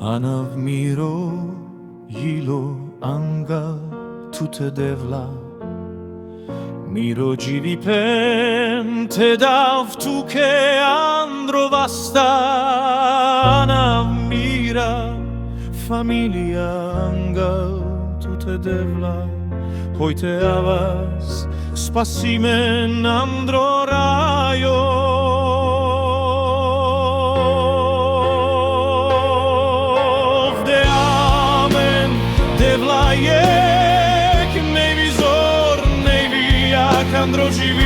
Ana v miro jilo anga tute devla Miro givi pente dav tu che andro vasta Ana mira familia anga tute devla Hojte avas spasimen andro rajo Devla je nejvi zor, nejvi jak andro živi